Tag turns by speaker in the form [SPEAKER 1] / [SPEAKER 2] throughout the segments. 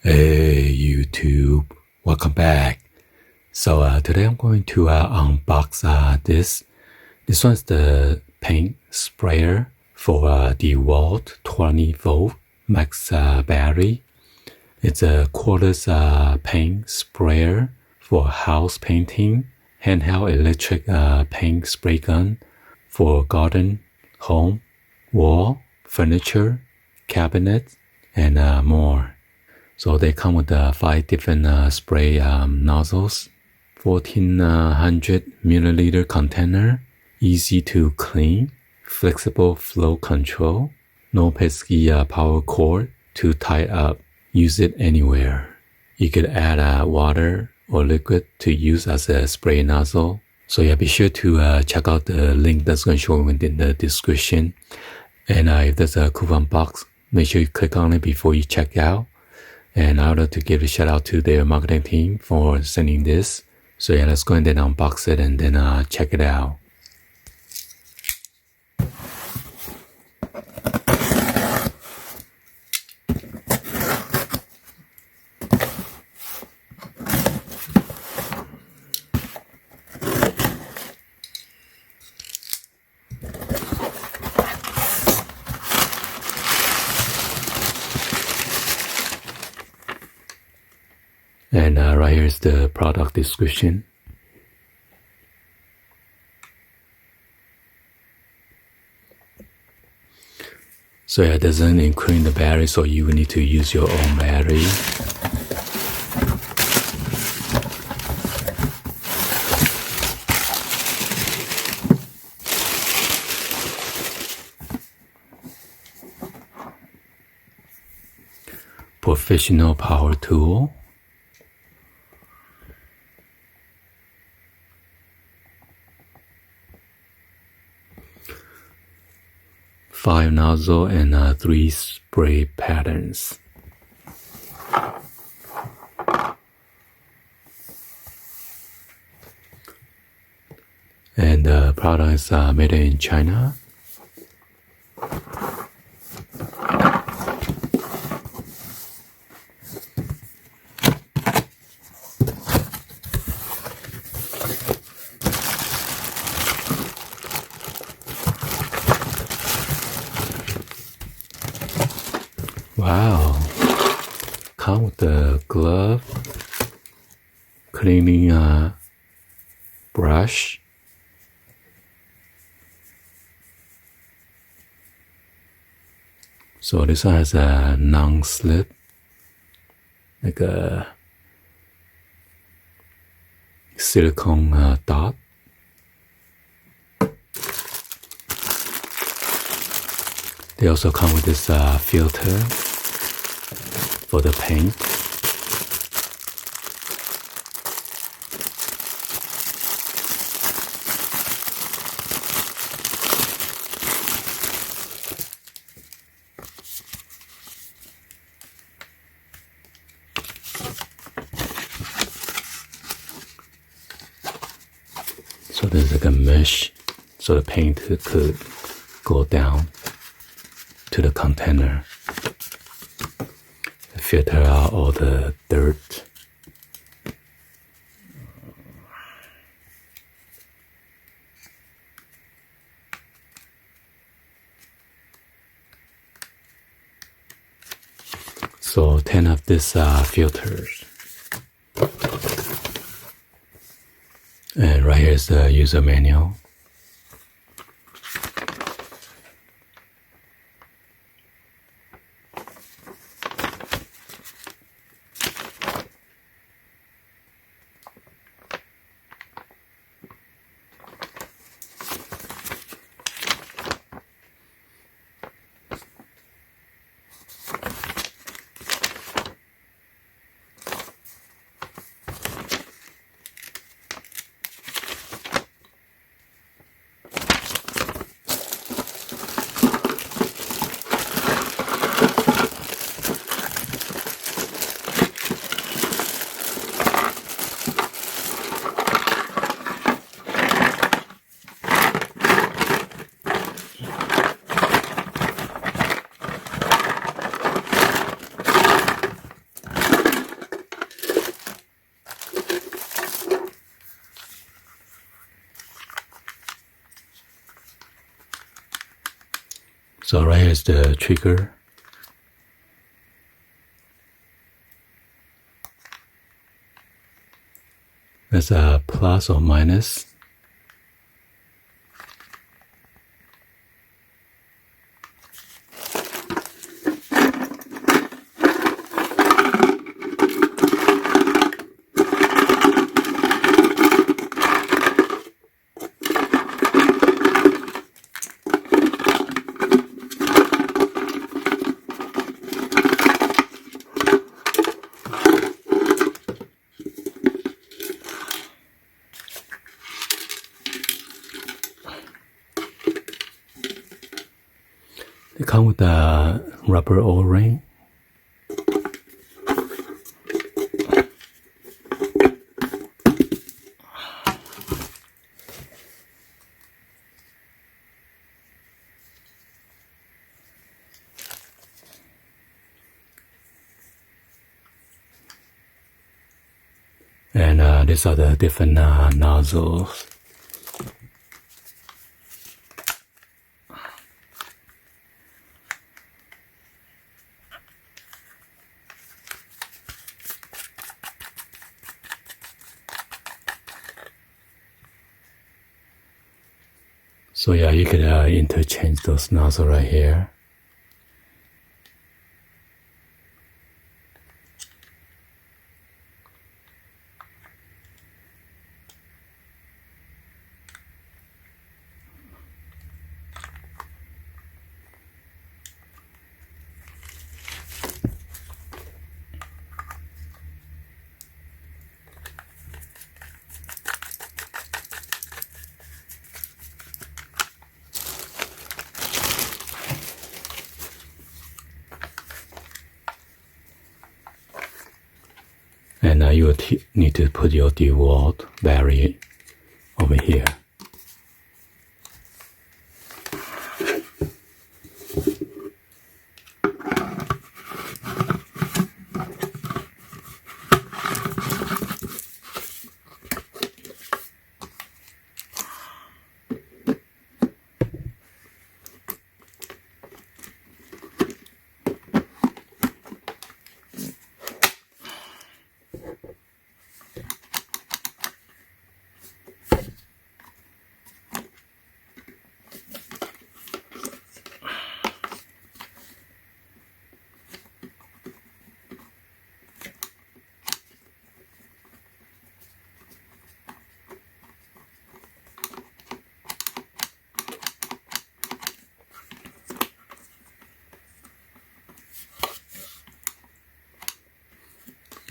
[SPEAKER 1] Hey YouTube, welcome back. So today I'm going to unbox this. This one's the paint sprayer for Dewalt 20V max battery. It's a cordless paint sprayer for house painting, handheld electric paint spray gun for garden, home, wall, furniture, cabinets, and more. So they come with 5 different spray nozzles, 1400 milliliter container, easy to clean, flexible flow control, no pesky power cord to tie up, use it anywhere. You could add water or liquid to use as a spray nozzle. So yeah, be sure to check out the link that's going to show within the description. And if there's a coupon box, make sure you click on it before you check out. And I would like to give a shout out to their marketing team for sending this. So yeah, let's go and then unbox it and then check it out. And right here is the product description. So yeah, it doesn't include the battery, so you will need to use your own battery. Professional power tool. Five nozzle and 3 spray patterns. And the product is made in China. Wow, come with the glove, cleaning brush, so this one has a non-slip, like a silicone dot. They also come with this filter for the paint. So there's like a mesh, so the paint could go down to the container, filter out all the dirt. So 10 of these filters. And right here is the user manual. So right here is the trigger. There's a plus or minus. They come with a rubber O-ring. And these are the different nozzles. So yeah, you could interchange those nozzles right here. And you will need to put your Dewalt battery over here.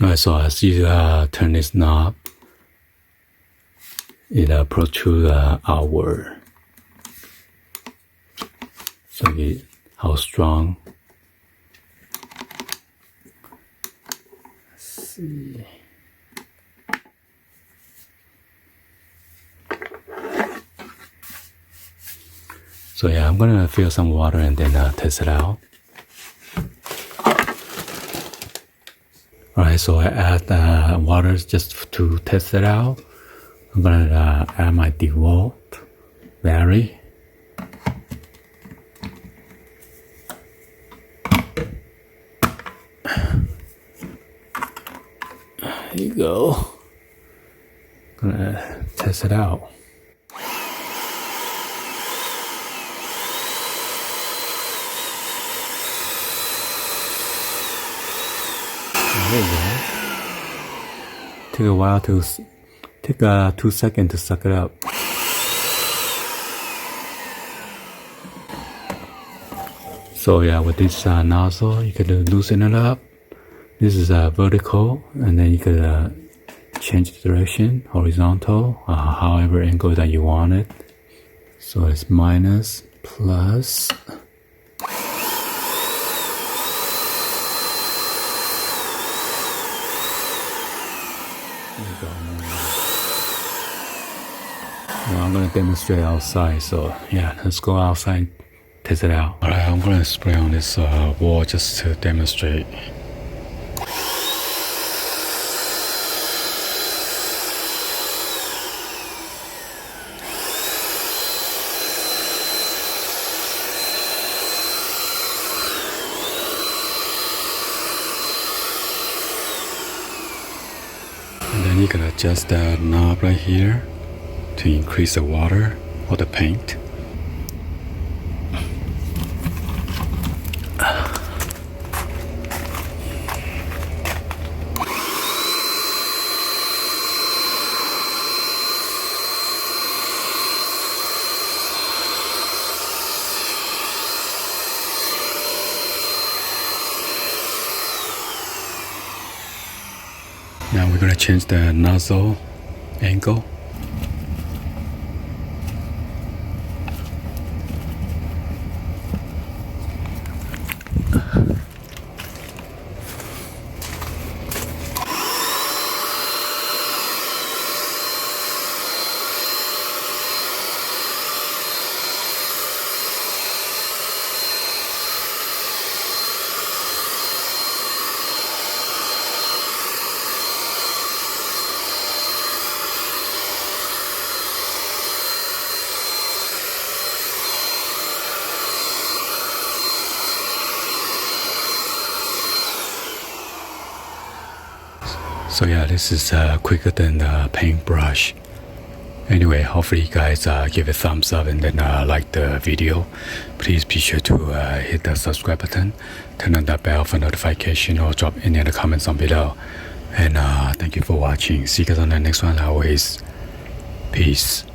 [SPEAKER 1] Alright, so as you turn this knob, it protrudes outward. So how strong. Let's see. So yeah, I'm gonna fill some water and then test it out. Alright, so I add water just to test it out. I'm gonna add my Dewalt battery. There you go. Gonna test it out. There you go. Take a while to take 2 seconds to suck it up. So yeah, with this nozzle, you can loosen it up. This is vertical, and then you could change the direction, horizontal, however angle that you want it. So it's minus, plus. Well, I'm gonna demonstrate outside, so yeah, let's go outside and test it out. Alright, I'm gonna spray on this wall just to demonstrate. you can adjust the knob right here to increase the water or the paint. Now we're going to change the nozzle angle. So yeah, this is quicker than the paintbrush. Anyway, hopefully you guys give it a thumbs up and then like the video. Please be sure to hit the subscribe button, turn on that bell for notification, or drop any other comments on below. And thank you for watching. See you guys on the next one. Always peace.